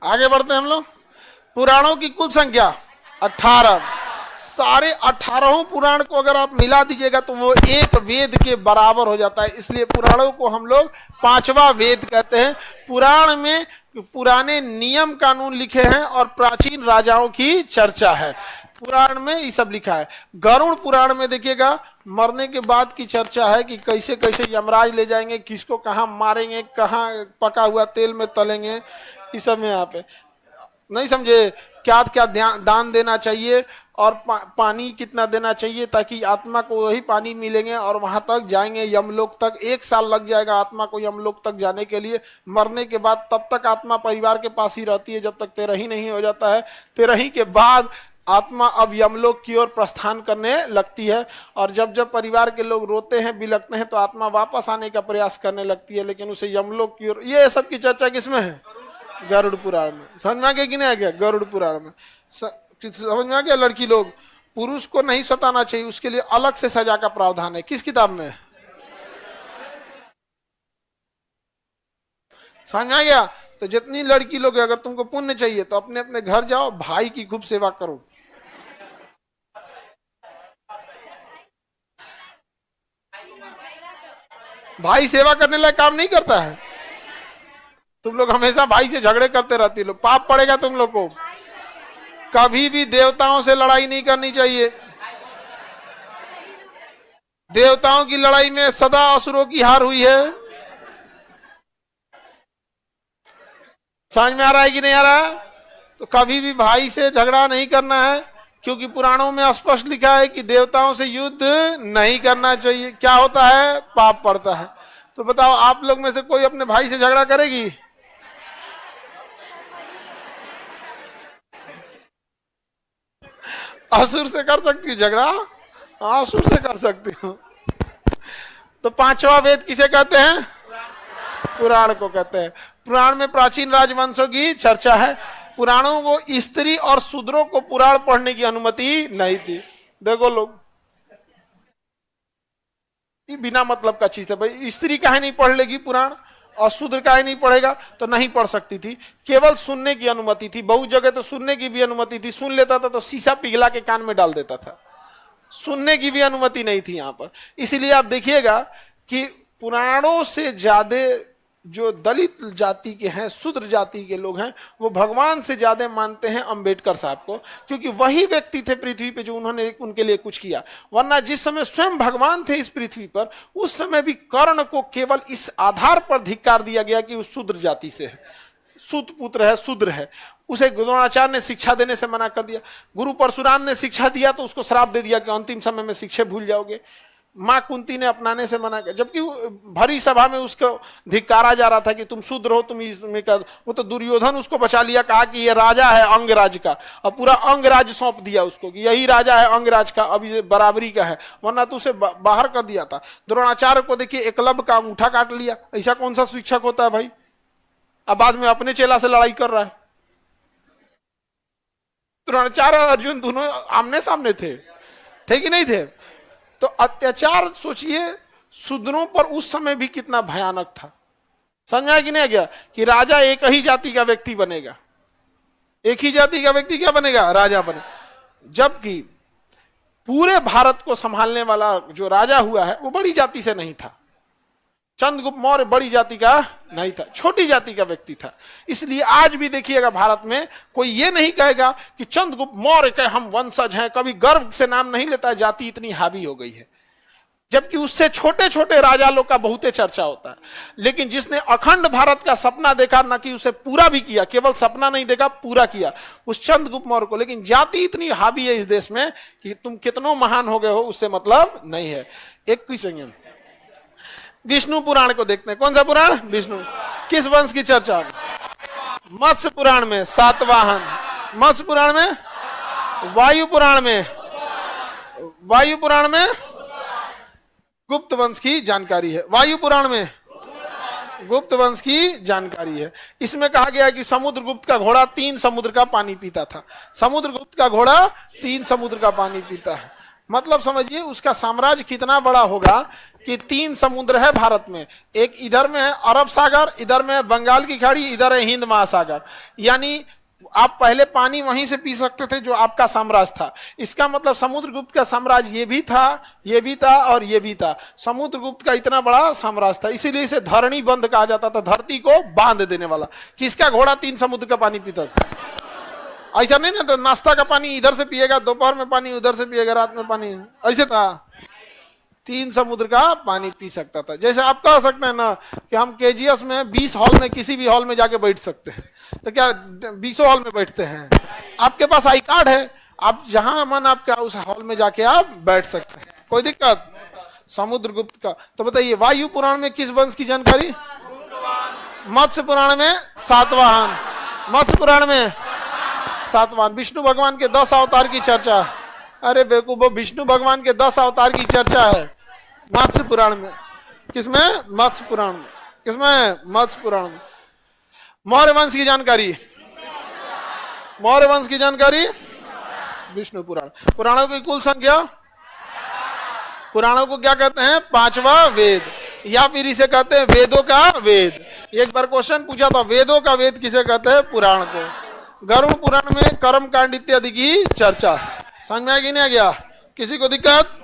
आगे बढ़ते हैं हम लोग। पुराणों की कुल संख्या 18। सारे 18 पुराण को अगर आप मिला दीजिएगा तो वो एक वेद के बराबर हो जाता है। इसलिए पुराणों को हम लोग 5वां वेद कहते हैं। पुराण में पुराने नियम कानून लिखे हैं और प्राचीन राजाओं की चर्चा है। पुराण में ये सब लिखा है। गरुड़ पुराण में देखिएगा मरने के बाद की चर्चा है कि कैसे कैसे यमराज ले जाएंगे, किसको कहाँ मारेंगे, कहाँ पका हुआ तेल में तलेंगे, ये सब में यहाँ पे नहीं समझे। क्या क्या दान देना चाहिए और पानी कितना देना चाहिए ताकि आत्मा को वही पानी मिलेंगे और वहां तक जाएंगे यमलोक तक। 1 साल लग जाएगा आत्मा को यमलोक तक जाने के लिए। मरने के बाद तब तक आत्मा परिवार के पास ही रहती है जब तक तेरही नहीं हो जाता है। तेरही के बाद आत्मा अब यमलोक की ओर प्रस्थान करने लगती है और जब जब परिवार के लोग रोते हैं बिलखते हैं तो आत्मा वापस आने का प्रयास करने लगती है, लेकिन उसे यमलोक की ओर। ये सब की चर्चा किसमें है? गरुड़ पुराण में। समझ में आ गया कि नहीं आ गया? गरुड़ पुराण में समझ में आ गया। लड़की लोग, पुरुष को नहीं सताना चाहिए, उसके लिए अलग से सजा का प्रावधान है। किस किताब में? समझ में आ गया। तो जितनी लड़की लोग, अगर तुमको पुण्य चाहिए तो अपने अपने घर जाओ, भाई की खूब सेवा करो। भाई सेवा करने लायक काम नहीं करता है। तुम लोग हमेशा भाई से झगड़े करते रहती हो, पाप पड़ेगा तुम लोग को। कभी भी देवताओं से लड़ाई नहीं करनी चाहिए। देवताओं की लड़ाई में सदा असुरों की हार हुई है। समझ में आ रहा है कि नहीं आ रहा है? तो कभी भी भाई से झगड़ा नहीं करना है, क्योंकि पुराणों में स्पष्ट लिखा है कि देवताओं से युद्ध नहीं करना चाहिए। क्या होता है? पाप पड़ता है। तो बताओ, आप लोग में से कोई अपने भाई से झगड़ा करेगी? असुर से कर सकती हो झगड़ा? असुर से कर सकती हो। तो 5वां वेद किसे कहते हैं? पुराण को कहते हैं। पुराण में प्राचीन राजवंशों की चर्चा है। पुराणों को स्त्री और शूद्रों को पुराण पढ़ने की अनुमति नहीं थी। देखो लोग, ये बिना मतलब का चीज है भाई। स्त्री काहे नहीं पढ़ लेगी पुराण और शूद्र काहे नहीं पढ़ेगा? तो नहीं पढ़ सकती थी, केवल सुनने की अनुमति थी। बहुत जगह तो सुनने की भी अनुमति थी, सुन लेता था तो शीशा पिघला के कान में डाल देता था। सुनने की भी अनुमति नहीं थी यहाँ पर। इसलिए आप देखिएगा कि पुराणों से ज्यादा जो दलित जाति के हैं, शूद्र जाति के लोग हैं, वो भगवान से ज्यादा मानते हैं अंबेडकर साहब को, क्योंकि वही व्यक्ति थे पृथ्वी पे जो उन्होंने उनके लिए कुछ किया। वरना जिस समय स्वयं भगवान थे इस पृथ्वी पर, उस समय भी कर्ण को केवल इस आधार पर धिक्कार दिया गया कि वो शूद्र जाति से है, सूत पुत्र है, शूद्र है। उसे द्रोणाचार्य ने शिक्षा देने से मना कर दिया। गुरु परशुराम ने शिक्षा दिया तो उसको श्राप दे दिया कि अंतिम समय में शिक्षा भूल जाओगे। माँ कुंती ने अपनाने से मना किया, जबकि भरी सभा में उसको धिक्कारा जा रहा था कि तुम शूद्र हो, तुम इसमें कर। वो तो दुर्योधन उसको बचा लिया, कहा कि ये राजा है अंगराज का, और पूरा अंगराज सौंप दिया उसको कि यही राजा है अंगराज का, अब ये बराबरी का है, वरना तो उसे बाहर कर दिया था। द्रोणाचार्य को देखिए एकलव्य का अंगूठा काट लिया। ऐसा कौन सा शिक्षक होता है भाई? अब बाद में अपने चेला से लड़ाई कर रहा है। द्रोणाचार्य और अर्जुन दोनों आमने सामने थे कि नहीं थे? तो अत्याचार सोचिए शूद्रों पर उस समय भी कितना भयानक था। समझ में आया कि नहीं गया कि राजा एक ही जाति का व्यक्ति बनेगा, एक ही जाति का व्यक्ति क्या बनेगा? राजा बने। जबकि पूरे भारत को संभालने वाला जो राजा हुआ है वो बड़ी जाति से नहीं था। चंद्रगुप्त मौर्य बड़ी जाति का नहीं था, छोटी जाति का व्यक्ति था। इसलिए आज भी देखिएगा भारत में कोई ये नहीं कहेगा कि चंद्रगुप्त मौर्य के हम वंशज हैं, कभी गर्व से नाम नहीं लेता। जाति इतनी हावी हो गई है, जबकि उससे छोटे छोटे राजा लोग का बहुत चर्चा होता है। लेकिन जिसने अखंड भारत का सपना देखा, ना कि उसे पूरा भी किया, केवल सपना नहीं देखा, पूरा किया, उस चंद्रगुप्त मौर्य को। लेकिन जाति इतनी हावी है इस देश में कि तुम कितनों महान हो गए हो उससे मतलब नहीं है। एक क्वेश्चन, विष्णु पुराण को देखते हैं। कौन सा पुराण? विष्णु। किस वंश की चर्चा? मत्स्य पुराण में सातवाहन, मत्स्य पुराण में, वायु पुराण में, वायु पुराण में गुप्त वंश की जानकारी है। वायु पुराण में गुप्त वंश की जानकारी है। इसमें कहा गया कि समुद्रगुप्त का घोड़ा 3 समुद्र का पानी पीता था। समुद्रगुप्त का घोड़ा 3 समुद्र का पानी पीता है। मतलब समझिए उसका साम्राज्य कितना बड़ा होगा कि 3 समुद्र है भारत में, एक इधर में है अरब सागर, इधर में है बंगाल की खाड़ी, इधर है हिंद महासागर। यानी आप पहले पानी वहीं से पी सकते थे जो आपका साम्राज्य था। इसका मतलब समुद्रगुप्त का साम्राज्य ये भी था, ये भी था और ये भी था। समुद्रगुप्त का इतना बड़ा साम्राज्य था, इसीलिए इसे धरणी बंध कहा जाता था, धरती को बांध देने वाला। किसका घोड़ा 3 समुद्र का पानी पीता था? ऐसा नहीं ना, तो नाश्ता का पानी इधर से पिएगा, दोपहर में पानी उधर से पिएगा, रात में पानी, ऐसे था। 3 समुद्र का पानी पी सकता था। जैसे आप कह सकते हैं ना कि हम केजीएस में 20 हॉल में किसी भी हॉल में जाके बैठ सकते हैं, तो क्या 20 हॉल में बैठते हैं? आपके पास आई कार्ड है, आप जहां मन आपका उस हॉल में जाके आप बैठ सकते हैं, कोई दिक्कत? समुद्रगुप्त का। तो बताइए वायु पुराण में किस वंश की जानकारी? मत्स्य पुराण में सातवाहन, मत्स्य पुराण में सातवाहन। विष्णु भगवान के 10 अवतार की चर्चा, अरे बेवकूफो, विष्णु भगवान के 10 अवतार की चर्चा है मत्स्य पुराण में। किसमें? मत्स्य पुराण में। किसमें? मत्स्य पुराण में। मौर्य वंश की जानकारी, मौर्य वंश की जानकारी विष्णु पुराण। पुराणों की कुल संख्या, पुराणों को क्या कहते हैं? 5वां वेद, या फिर इसे कहते हैं वेदों का वेद। एक बार क्वेश्चन पूछा था, वेदों का वेद किसे कहते हैं? पुराण को। गरुड़ पुराण में कर्म कांड इत्यादि की चर्चा। समझ में आ गया नहीं आ गया? किसी को दिक्कत?